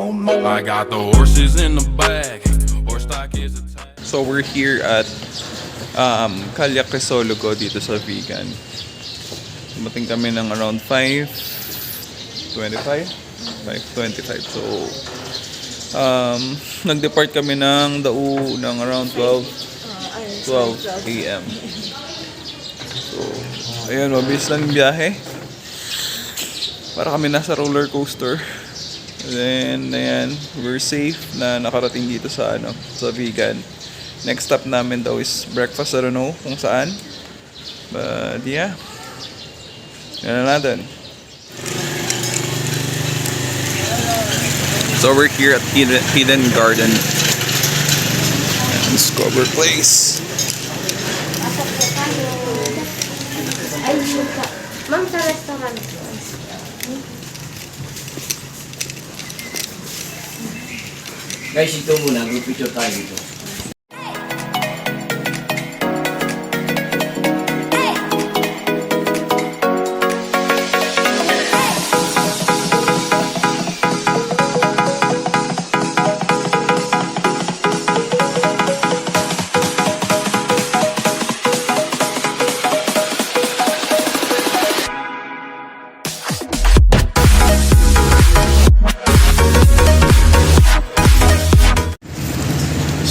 I got the horses in the back. Horse stock is attached. So we're here at Kalya Crisologo dito sa Vegan. Dumating kami ng around 5:25. So nag-depart kami ng Dau ng around 12 a.m. So ayun, mabilis lang yung biyahe. Para kami nasa roller coaster. And then ayan, we're safe na nakarating dito sa sa Vegan. Next stop namin daw is breakfast. I don't know kung saan. But yeah. Yan na natin. So we're here at Hidden Garden. Discover Place. Ma'am, sa restaurant. Guys, ito muna. Group picture tayo dito.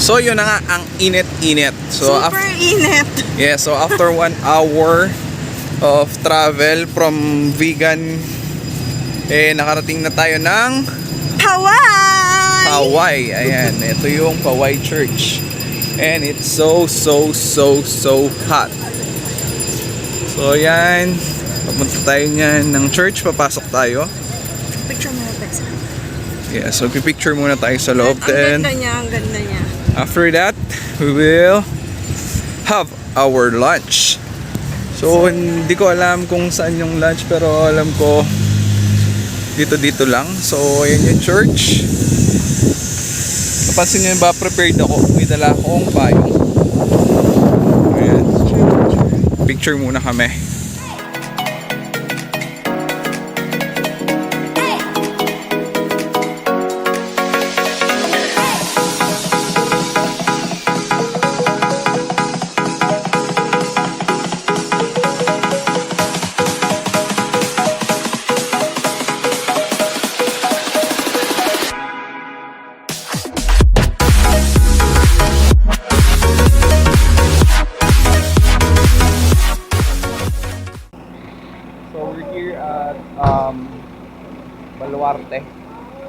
So yun na nga, ang init-init. So Super init. yeah, so after 1 hour of travel from Vegan, nakarating na tayo ng Hawaii! Hawaii. Ayan, ito yung Hawaii Church. And it's so hot. So yan, papunta tayo niyan ng church, papasok tayo. Picture mo na tayo. Yeah, so pipicture muna tayo sa loob. Then Ang ganda niya. after that, we will have our lunch. So, hindi ko alam kung saan yung lunch, pero alam ko dito lang. So, ayan yung church. Napansin nyo ba, prepared ako. May dala akong payong. Ayan. Picture muna kami.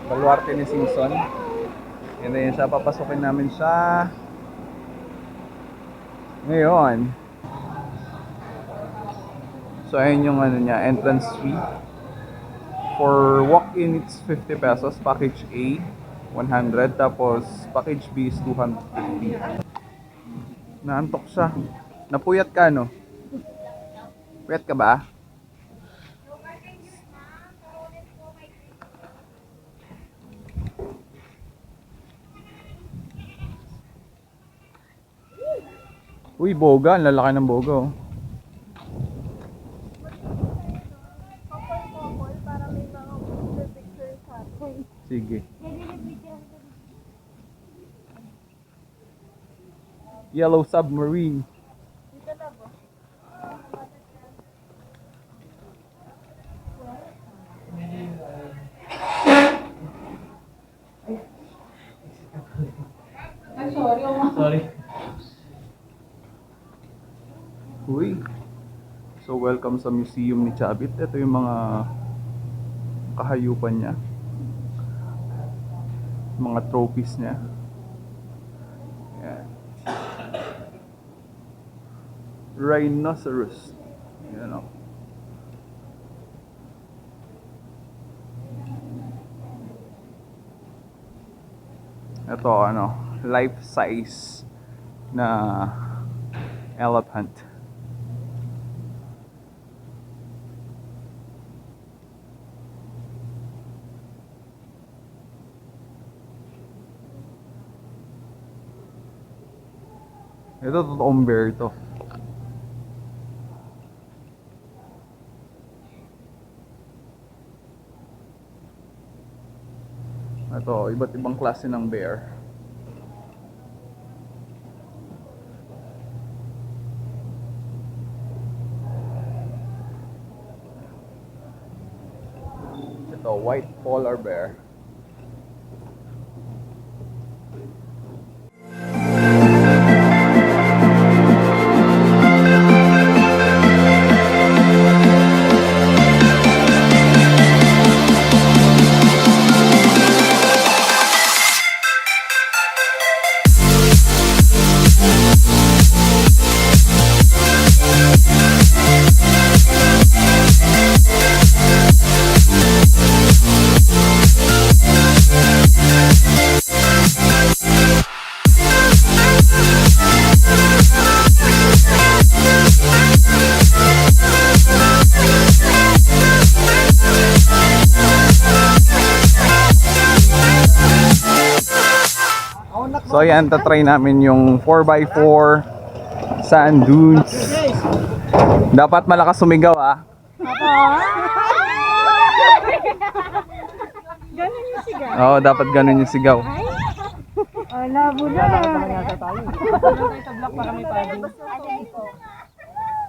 Baluarte ni Simpson. Yan na yun siya. Papasukin namin siya ngayon. So ayun yung niya, entrance fee. For walk-in it's 50 pesos. Package A 100. Tapos package B is 250. Naantok siya. Napuyat ka, no? Puyat ka ba? Uy, boga. Ang lalaki ng boga, oh. Sige. Yellow submarine. Sorry. Uy. So welcome sa museum ni Chabit. Ito yung mga kahayupan niya. Mga trophies niya. Yan. Rhinoceros. Yan, o. Ito life size na elephant. Ito totoong bear ito. Ito Ito, iba't ibang klase ng bear. Ito, white polar bear. So ayan, tatry namin yung 4x4 sand dunes. Dapat malakas sumigaw ah. Ganun yung sigaw. Oo, dapat ganun yung sigaw. Labo na.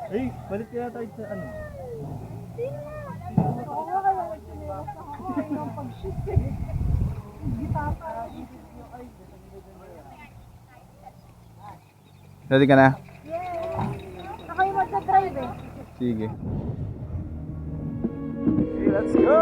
Hey, balik kaya tayo sa ano? Ready ka na? Ako yung magsa-drive eh. Sige. Okay, let's go!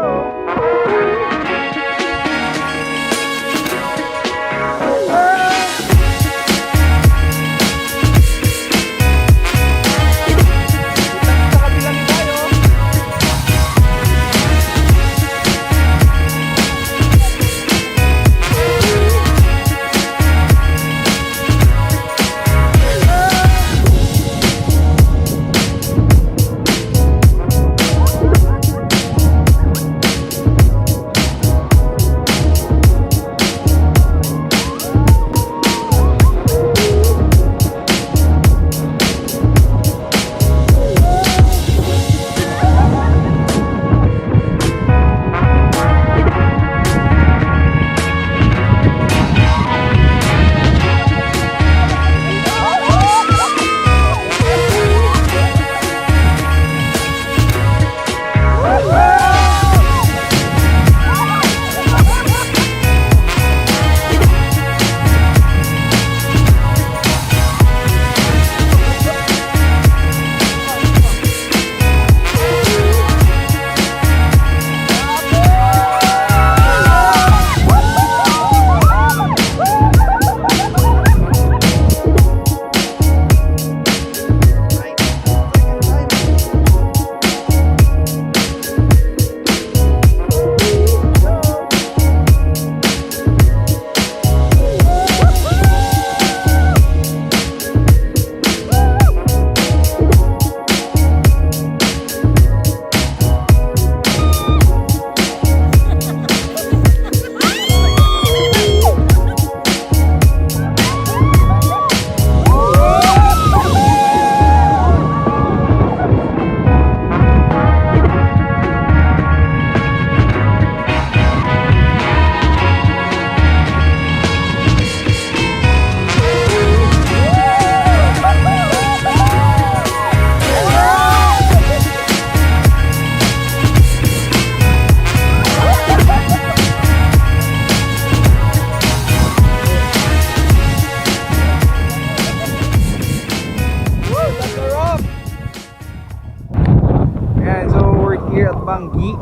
Banggi,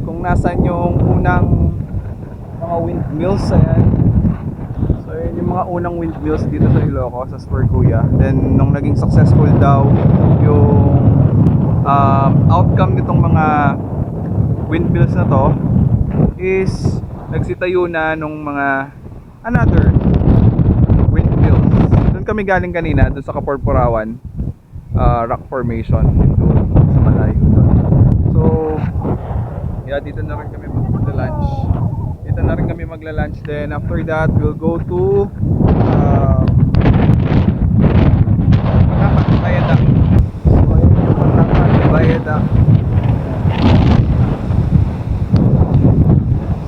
kung nasan yung unang mga windmills. Ayan, so yun yung mga unang windmills dito sa Ilocos, sa Spur Kuya. Then nung naging successful daw yung outcome nitong mga windmills na to is nagsitayo na nung mga another windmills. Doon kami galing kanina, doon sa Kaporporawan rock formation doon sa Malayo. So, yeah, dito na rin kami magla-lunch. Dito na rin kami magla-lunch. Then after that, we'll go to Bayadak. So, yung Bayadak.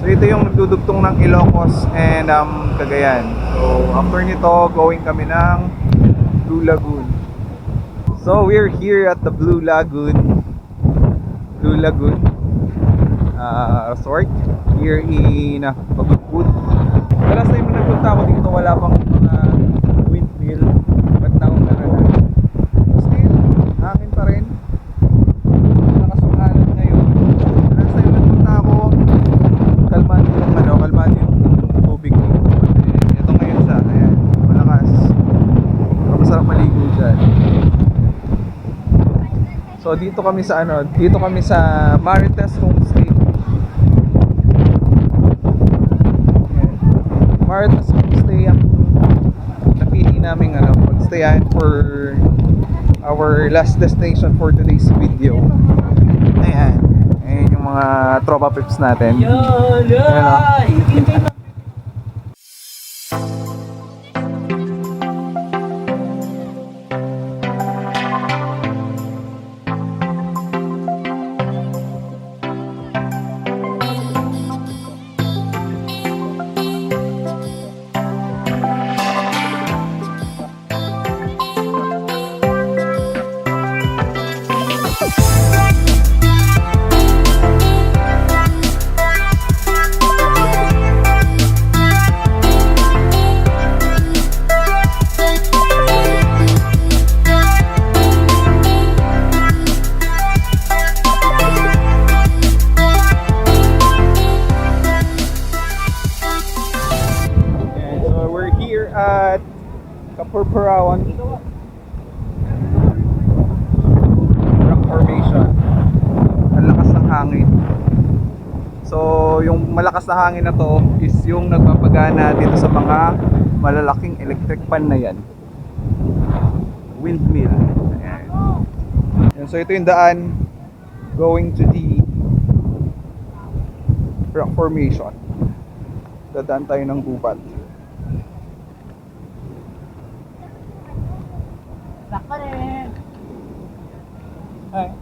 So, ito yung nagdudugtong ng Ilocos Ilocos and Cagayan. So after nito, going kami ng Blue Lagoon. So we're here at the Blue Lagoon Resort here in Pagudpud. The last time na nagpunta ako dito, wala pang mga windmill, but now meron na. So still, hangin pa rin. Lakas ng alon ngayon. The last time nagpunta ako, kalmado yung tubig dito. Ito ngayon siya, ayan, malakas. Pero masarap maligo dyan. So dito kami sa Marites Homestay. Marites Homestay ang napili naming pagstayan for our last destination for today's video. Ayan yung mga tropa pips natin. Ayan, at Kapurpurawan rock formation. Ang lakas ng hangin. So yung malakas na hangin na to is yung nagpapagana dito sa mga malalaking electric fan na yan, windmill. Ayan. So ito yung daan going to the rock formation. Dadaan tayo ng gubat. Hi.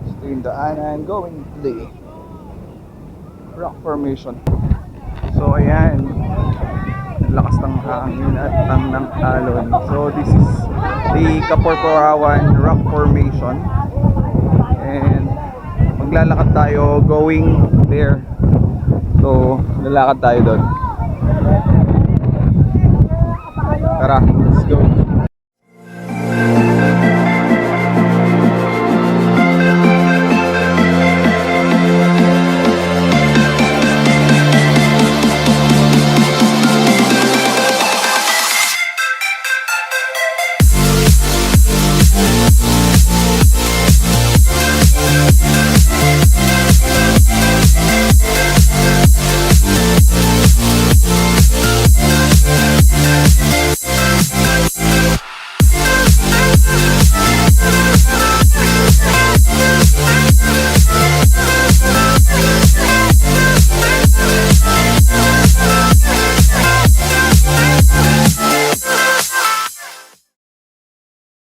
Ito yung daanan going to the rock formation. So ayan, lakas ng hangin at ng alon. So this is the Kapurpurawan rock formation and maglalakad tayo going there. So lalakad tayo doon. Tara.